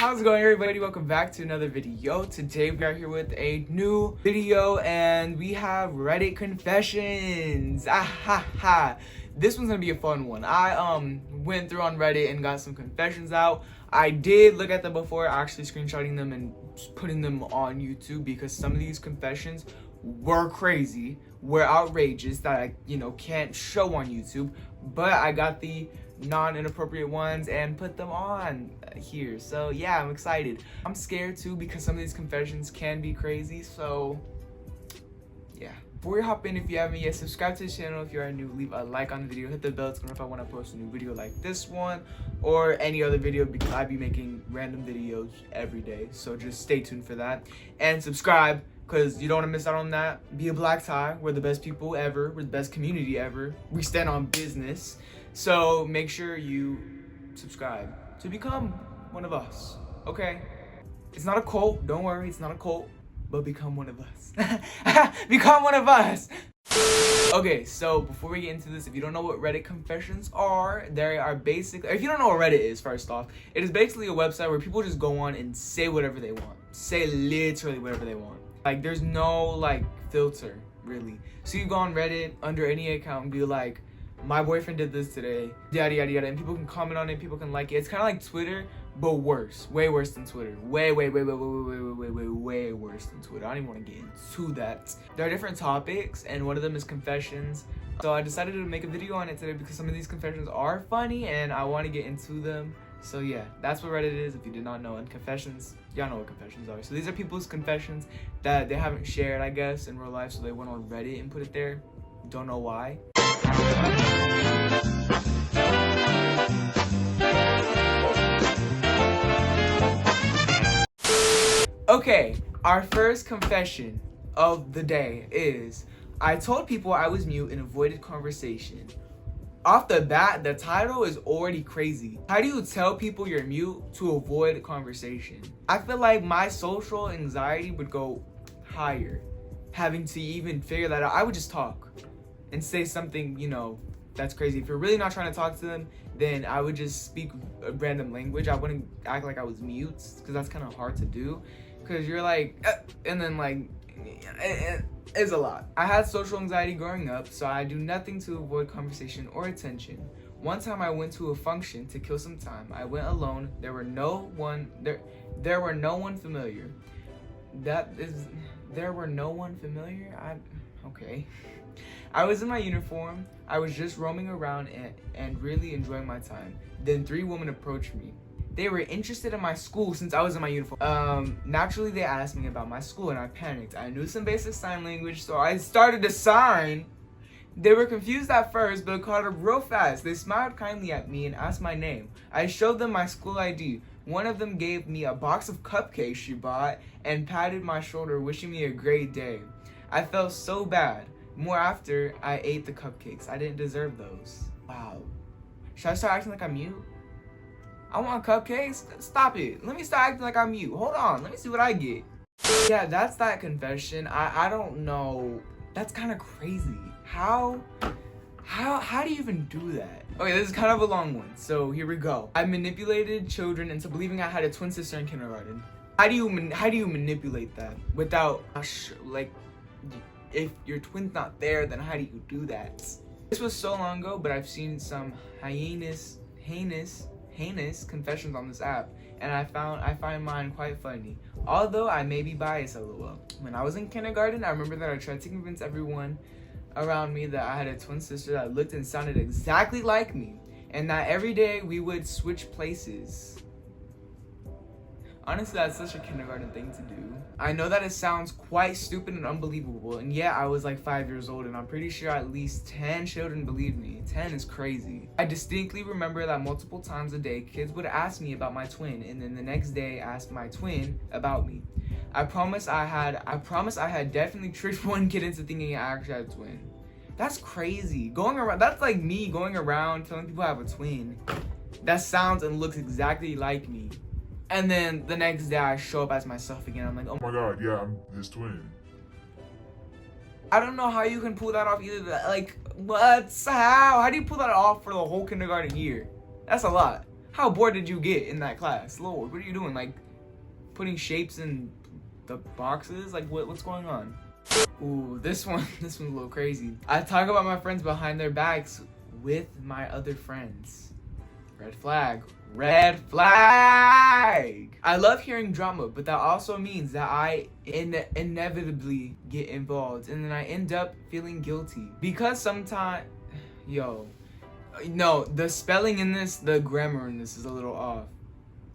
How's it going, everybody? Welcome back to another video. Today we are here with a new video and we have Reddit confessions. This one's gonna be a fun one. I went through on Reddit and got some confessions out. I did look at them before actually screenshotting them and putting them on YouTube because some of these confessions were crazy, were outrageous that I can't show on YouTube, but I got the non-inappropriate ones and put them on here. So yeah, I'm excited. I'm scared too because some of these confessions can be crazy, so yeah. Before we hop in, if you haven't yet, subscribe to the channel. If you are new, leave a like on the video, hit the bell to know if I want to post a new video like this one or any other video because I be making random videos every day, so just stay tuned for that. And subscribe because you don't want to miss out on that. Be a black tie. We're the best people ever. We're the best community ever. We stand on business. So make sure you subscribe to become one of us, okay? It's not a cult, don't worry, it's not a cult, but become one of us. Become one of us! Okay, so before we get into this, if you don't know what Reddit confessions are, they are basically, if you don't know what Reddit is, first off, it is basically a website where people just go on and say whatever they want. Say literally whatever they want. Like, there's no, filter, really. So you go on Reddit under any account and be like, my boyfriend did this today, yada yada yada, and people can comment on it, people can like it. It's kind of like Twitter, but worse, way worse than Twitter, way worse than Twitter. I don't even want to get into that. There are different topics, and one of them is confessions. So I decided to make a video on it today because some of these confessions are funny, and I want to get into them. So yeah, that's what Reddit is. If you did not know, and confessions, y'all know what confessions are. So these are people's confessions that they haven't shared, I guess, in real life, so they went on Reddit and put it there. Don't know why. Okay, our first confession of the day is, I told people I was mute and avoided conversation. Off the bat, the title is already crazy. How do you tell people you're mute to avoid conversation? I feel like my social anxiety would go higher, having to even figure that out. I would just talk and say something, that's crazy. If you're really not trying to talk to them, then I would just speak a random language. I wouldn't act like I was mute because that's kind of hard to do. Because you're like, and then it's a lot. I had social anxiety growing up, so I do nothing to avoid conversation or attention. One time I went to a function to kill some time. I went alone. There were no one familiar. There were no one familiar? Okay. I was in my uniform. I was just roaming around and really enjoying my time. Then 3 women approached me. They were interested in my school since I was in my uniform. Naturally, they asked me about my school and I panicked. I knew some basic sign language, so I started to sign. They were confused at first, but caught up real fast. They smiled kindly at me and asked my name. I showed them my school ID. One of them gave me a box of cupcakes she bought and patted my shoulder, wishing me a great day. I felt so bad. More after I ate the cupcakes. I didn't deserve those. Wow. Should I start acting like I'm mute? I want cupcakes? Stop it. Let me start acting like I'm mute. Hold on. Let me see what I get. Yeah, that's that confession. I don't know. That's kind of crazy. How do you even do that? Okay, this is kind of a long one. So here we go. I manipulated children into believing I had a twin sister in kindergarten. How do you manipulate that without if your twin's not there, then how do you do that? This was so long ago, but I've seen some heinous confessions on this app, and I find mine quite funny. Although I may be biased, lol. When I was in kindergarten, I remember that I tried to convince everyone around me that I had a twin sister that looked and sounded exactly like me, and that every day we would switch places. Honestly, that's such a kindergarten thing to do. I know that it sounds quite stupid and unbelievable, and yeah, I was like 5 years old, and I'm pretty sure at least 10 children believed me. 10 is crazy. I distinctly remember that multiple times a day, kids would ask me about my twin, and then the next day ask my twin about me. I promise I had definitely tricked one kid into thinking I actually had a twin. That's crazy. That's like me going around telling people I have a twin that sounds and looks exactly like me. And then the next day I show up as myself again. I'm like, oh my god, yeah, I'm his twin. I don't know how you can pull that off either. Like, what? How do you pull that off for the whole kindergarten year? That's a lot. How bored did you get in that class? Lord, what are you doing? Like, putting shapes in the boxes? Like, what's going on? Ooh, this one's a little crazy. I talk about my friends behind their backs with my other friends. Red flag. Red flag! I love hearing drama, but that also means that I inevitably get involved, and then I end up feeling guilty. Because sometimes, no, the spelling in this, the grammar in this is a little off.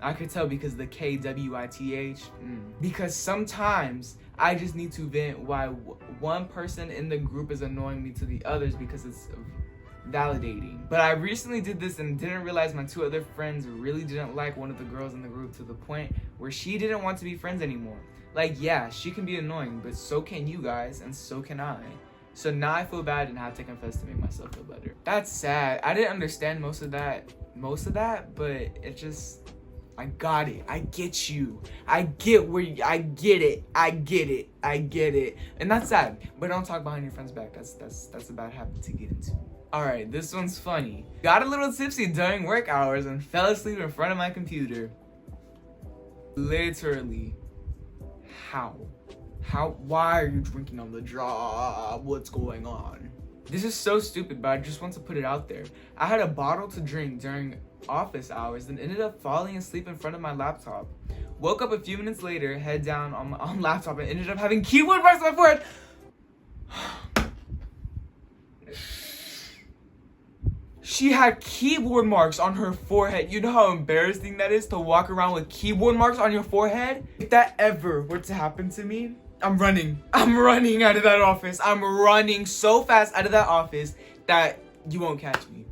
I could tell because the KWITH. Because sometimes I just need to vent why one person in the group is annoying me to the others because it's validating. But I recently did this and didn't realize my two other friends really didn't like one of the girls in the group to the point where she didn't want to be friends anymore. Like, yeah, she can be annoying, but so can you guys, and so can I. So now I feel bad and have to confess to make myself feel better. That's sad. I didn't understand most of that, but it just, I got it. I get you. I get it. And that's sad. But don't talk behind your friend's back. That's a bad habit to get into. Alright, this one's funny. Got a little tipsy during work hours and fell asleep in front of my computer. Literally. How? Why are you drinking on the job? What's going on? This is so stupid, but I just want to put it out there. I had a bottle to drink during office hours, then ended up falling asleep in front of my laptop. Woke up a few minutes later, head down on my laptop, and ended up having keyboard marks on my forehead. She had keyboard marks on her forehead. You know how embarrassing that is to walk around with keyboard marks on your forehead? If that ever were to happen to me, I'm running. I'm running out of that office. I'm running so fast out of that office that you won't catch me.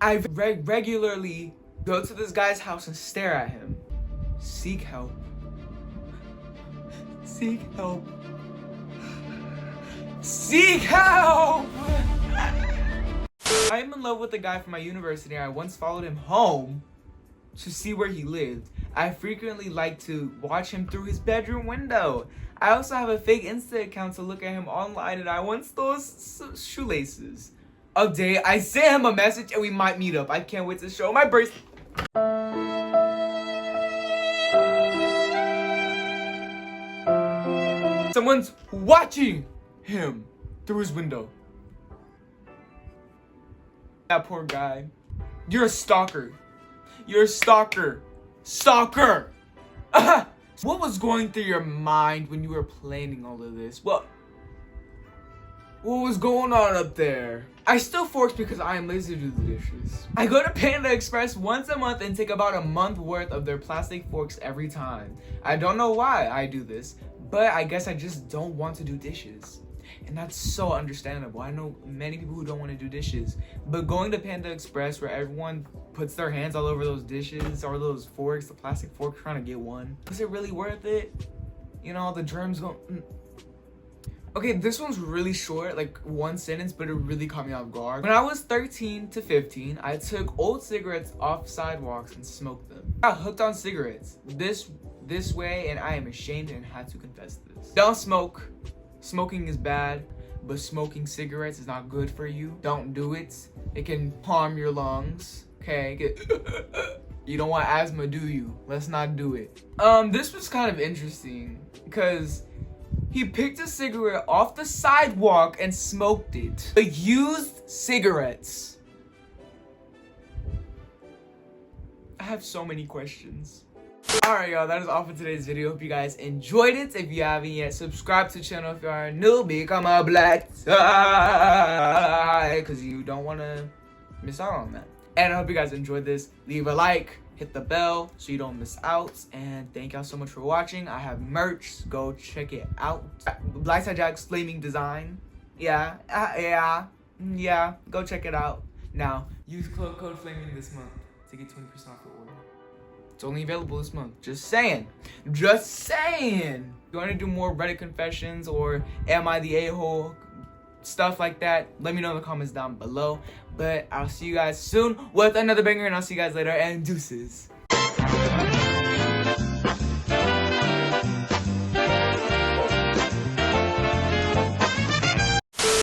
I regularly go to this guy's house and stare at him. Seek help. Seek help. Seek help! I am in love with a guy from my university. I once followed him home to see where he lived. I frequently like to watch him through his bedroom window. I also have a fake Insta account to look at him online, and I once stole shoelaces. Update, I sent him a message and we might meet up. I can't wait to show my bracelet. Someone's watching him through his window. That poor guy. You're a stalker. You're a stalker. Stalker! What was going through your mind when you were planning all of this? What was going on up there? I steal forks because I am lazy to do the dishes. I go to Panda Express once a month and take about a month worth of their plastic forks every time. I don't know why I do this, but I guess I just don't want to do dishes. And that's so understandable. I know many people who don't want to do dishes, but going to Panda Express where everyone puts their hands all over those dishes or those forks, the plastic fork, trying to get one, is it really worth it? You know, the germs go. Okay, this one's really short, like one sentence, but it really caught me off guard. When I was 13 to 15, I took old cigarettes off sidewalks and smoked them. I got hooked on cigarettes this way, and I am ashamed and had to confess this. Don't smoke. Smoking is bad, but smoking cigarettes is not good for you. Don't do it. It can harm your lungs. Okay, you don't want asthma, do you? Let's not do it. This was kind of interesting because he picked a cigarette off the sidewalk and smoked it. The used cigarettes. I have so many questions. Alright, y'all, that is all for today's video. Hope you guys enjoyed it. If you haven't yet, subscribe to the channel. If you are new, become a black tie, because you don't want to miss out on that. And I hope you guys enjoyed this. Leave a like, hit the bell so you don't miss out. And thank y'all so much for watching. I have merch. Go check it out. Black Tie Jack's flaming design. Yeah. Go check it out. Now, use code flaming this month to get 20% off your order. It's only available this month. Just saying. Just saying. If you want to do more Reddit confessions or am I the a-hole, stuff like that, let me know in the comments down below. But I'll see you guys soon with another banger, and I'll see you guys later, and deuces.